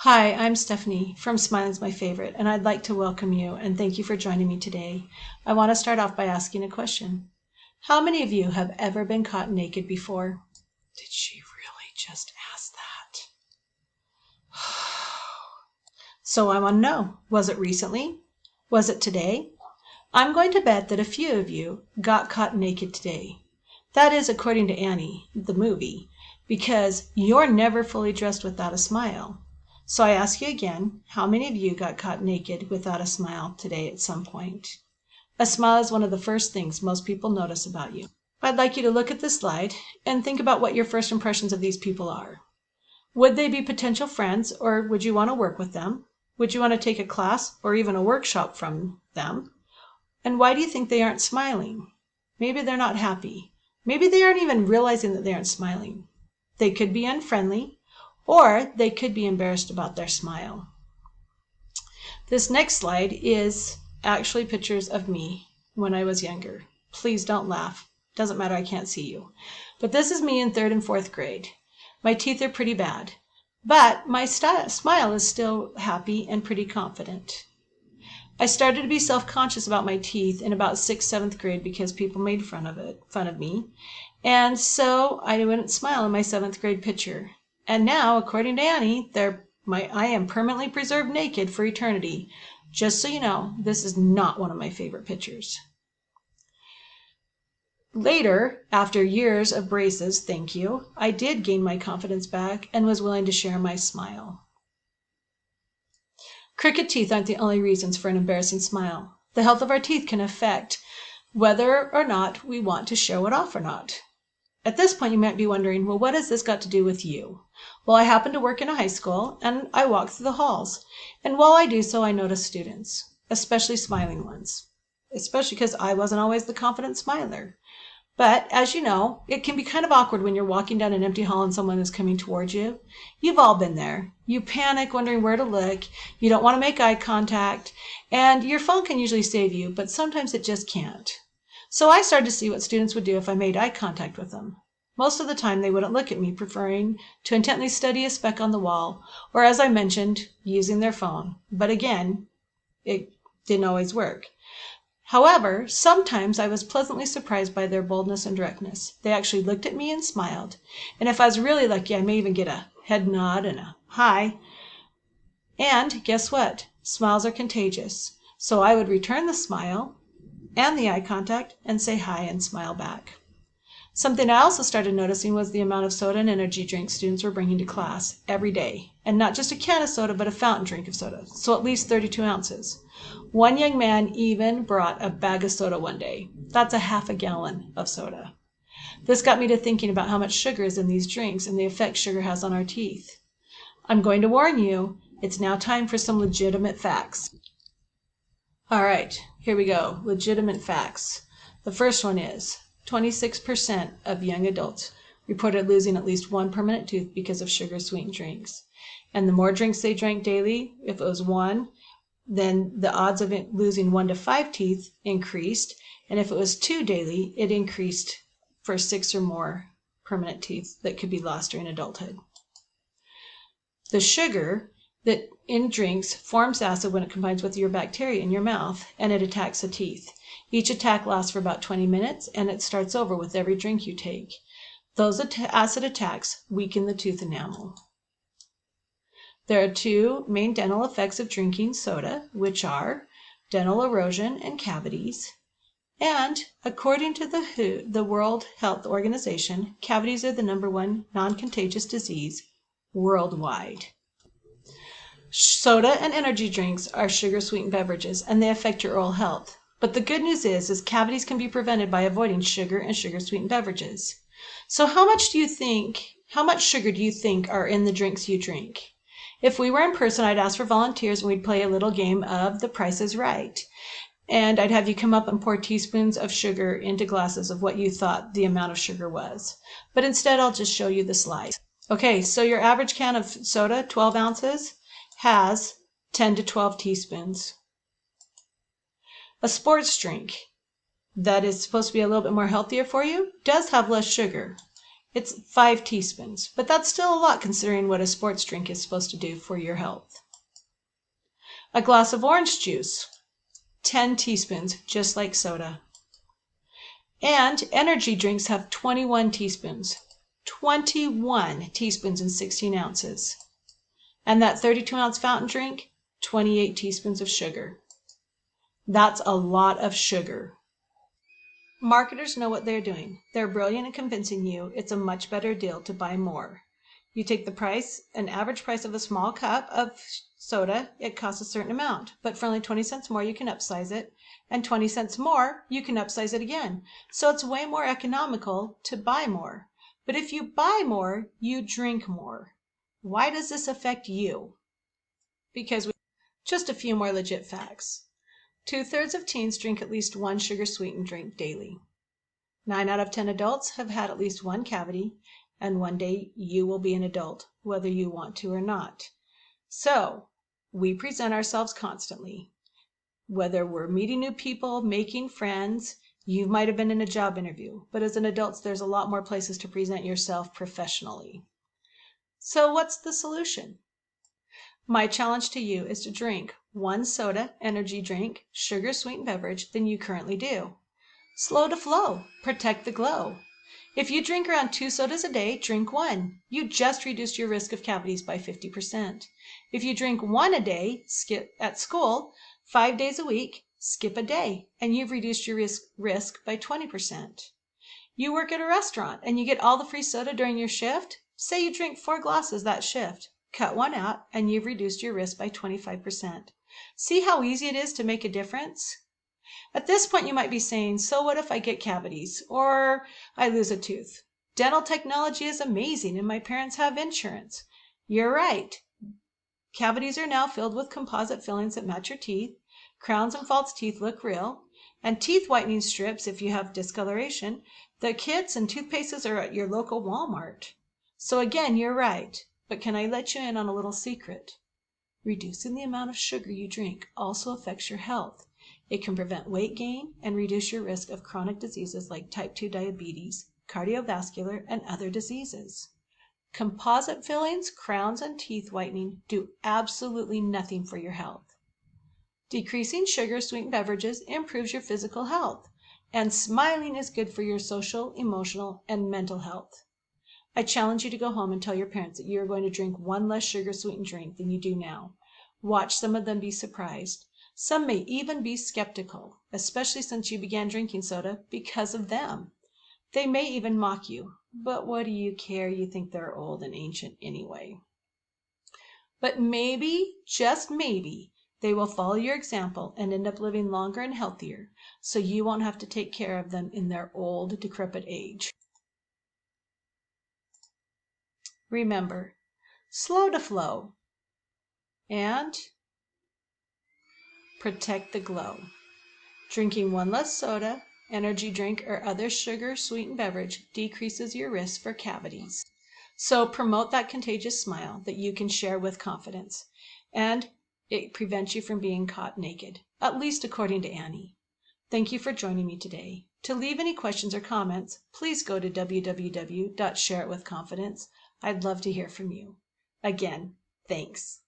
Hi, I'm Stephanie from Smiling's My Favorite, and I'd like to welcome you and thank you for joining me today. I want to start off by asking a question. How many of you have ever been caught naked before? Did she really just ask that? So I want to know, was it recently? Was it today? I'm going to bet that a few of you got caught naked today. That is according to Annie, the movie, because you're never fully dressed without a smile. So I ask you again, how many of you got caught naked without a smile today at some point? A smile is one of the first things most people notice about you. I'd like you to look at this slide and think about what your first impressions of these people are. Would they be potential friends, or would you want to work with them? Would you want to take a class or even a workshop from them? And why do you think they aren't smiling? Maybe they're not happy. Maybe they aren't even realizing that they aren't smiling. They could be unfriendly, or they could be embarrassed about their smile. This next slide is actually pictures of me when I was younger. Please don't laugh. Doesn't matter, I can't see you. But this is me in 3rd and 4th grade. My teeth are pretty bad, but my smile is still happy and pretty confident. I started to be self-conscious about my teeth in about 6th, 7th grade because people made fun of me. And so I wouldn't smile in my 7th grade picture. And now, according to Annie, I am permanently preserved naked for eternity. Just so you know, this is not one of my favorite pictures. Later, after years of braces, thank you, I did gain my confidence back and was willing to share my smile. Crooked teeth aren't the only reasons for an embarrassing smile. The health of our teeth can affect whether or not we want to show it off or not. At this point, you might be wondering, well, what has this got to do with you? Well, I happen to work in a high school, and I walk through the halls. And while I do so, I notice students, especially smiling ones, especially because I wasn't always the confident smiler. But as you know, it can be kind of awkward when you're walking down an empty hall and someone is coming towards you. You've all been there. You panic, wondering where to look. You don't want to make eye contact. And your phone can usually save you, but sometimes it just can't. So I started to see what students would do if I made eye contact with them. Most of the time, they wouldn't look at me, preferring to intently study a speck on the wall, or as I mentioned, using their phone. But again, it didn't always work. However, sometimes I was pleasantly surprised by their boldness and directness. They actually looked at me and smiled. And if I was really lucky, I may even get a head nod and a hi. And guess what? Smiles are contagious. So I would return the smile and the eye contact and say hi and smile back. Something I also started noticing was the amount of soda and energy drinks students were bringing to class every day. And not just a can of soda, but a fountain drink of soda. So at least 32 ounces. One young man even brought a bag of soda one day. That's a half a gallon of soda. This got me to thinking about how much sugar is in these drinks and the effect sugar has on our teeth. I'm going to warn you, it's now time for some legitimate facts. All right, here we go. Legitimate facts. The first one is 26% of young adults reported losing at least one permanent tooth because of sugar-sweetened drinks. And the more drinks they drank daily, if it was one, then the odds of it losing 1 to 5 teeth increased. And if it was 2 daily, it increased for 6 or more permanent teeth that could be lost during adulthood. The sugar that in drinks forms acid when it combines with your bacteria in your mouth, and it attacks the teeth. Each attack lasts for about 20 minutes, and it starts over with every drink you take. Those acid attacks weaken the tooth enamel. There are 2 main dental effects of drinking soda, which are dental erosion and cavities. And according to the World Health Organization, cavities are the #1 non-contagious disease worldwide. Soda and energy drinks are sugar-sweetened beverages, and they affect your oral health. But the good news is cavities can be prevented by avoiding sugar and sugar-sweetened beverages. So how much sugar do you think are in the drinks you drink? If we were in person, I'd ask for volunteers and we'd play a little game of The Price is Right. And I'd have you come up and pour teaspoons of sugar into glasses of what you thought the amount of sugar was. But instead, I'll just show you the slide. Okay, so your average can of soda, 12 ounces, has 10 to 12 teaspoons. A sports drink that is supposed to be a little bit more healthier for you does have less sugar. It's 5 teaspoons, but that's still a lot considering what a sports drink is supposed to do for your health. A glass of orange juice, 10 teaspoons, just like soda. And energy drinks have 21 teaspoons. 21 teaspoons in 16 ounces. And that 32-ounce fountain drink, 28 teaspoons of sugar. That's a lot of sugar. Marketers know what they're doing. They're brilliant in convincing you it's a much better deal to buy more. You take the price, an average price of a small cup of soda, it costs a certain amount, but for only 20 cents more you can upsize it, and 20 cents more you can upsize it again. So it's way more economical to buy more. But if you buy more, you drink more. Why does this affect you? Because just a few more legit facts. 2/3 of teens drink at least one sugar-sweetened drink daily. 9 out of 10 adults have had at least one cavity, and one day you will be an adult, whether you want to or not. So, we present ourselves constantly. Whether we're meeting new people, making friends, you might have been in a job interview, but as an adult, there's a lot more places to present yourself professionally. So what's the solution? My challenge to you is to drink one soda, energy drink, sugar-sweetened beverage than you currently do. Slow to flow. Protect the glow. If you drink around 2 sodas a day, drink 1. You just reduced your risk of cavities by 50%. If you drink 1 a day, skip at school, 5 days a week, skip a day, and you've reduced your risk by 20%. You work at a restaurant and you get all the free soda during your shift. Say you drink 4 glasses that shift. Cut 1 out and you've reduced your risk by 25%. See how easy it is to make a difference? At this point, you might be saying, so what if I get cavities or I lose a tooth? Dental technology is amazing and my parents have insurance. You're right. Cavities are now filled with composite fillings that match your teeth. Crowns and false teeth look real. And teeth whitening strips, if you have discoloration, the kits and toothpastes are at your local Walmart. So again, you're right. But can I let you in on a little secret? Reducing the amount of sugar you drink also affects your health. It can prevent weight gain and reduce your risk of chronic diseases like type 2 diabetes, cardiovascular, and other diseases. Composite fillings, crowns, and teeth whitening do absolutely nothing for your health. Decreasing sugar-sweetened beverages improves your physical health, and smiling is good for your social, emotional, and mental health. I challenge you to go home and tell your parents that you are going to drink 1 less sugar-sweetened drink than you do now. Watch some of them be surprised. Some may even be skeptical, especially since you began drinking soda because of them. They may even mock you, but what do you care? You think they're old and ancient anyway. But maybe, just maybe, they will follow your example and end up living longer and healthier, so you won't have to take care of them in their old, decrepit age. Remember, slow to flow and protect the glow. Drinking 1 less soda, energy drink, or other sugar-sweetened beverage decreases your risk for cavities. So promote that contagious smile that you can share with confidence, and it prevents you from being caught naked, at least according to Annie. Thank you for joining me today. To leave any questions or comments, please go to www.shareitwithconfidence. I'd love to hear from you. Again, thanks.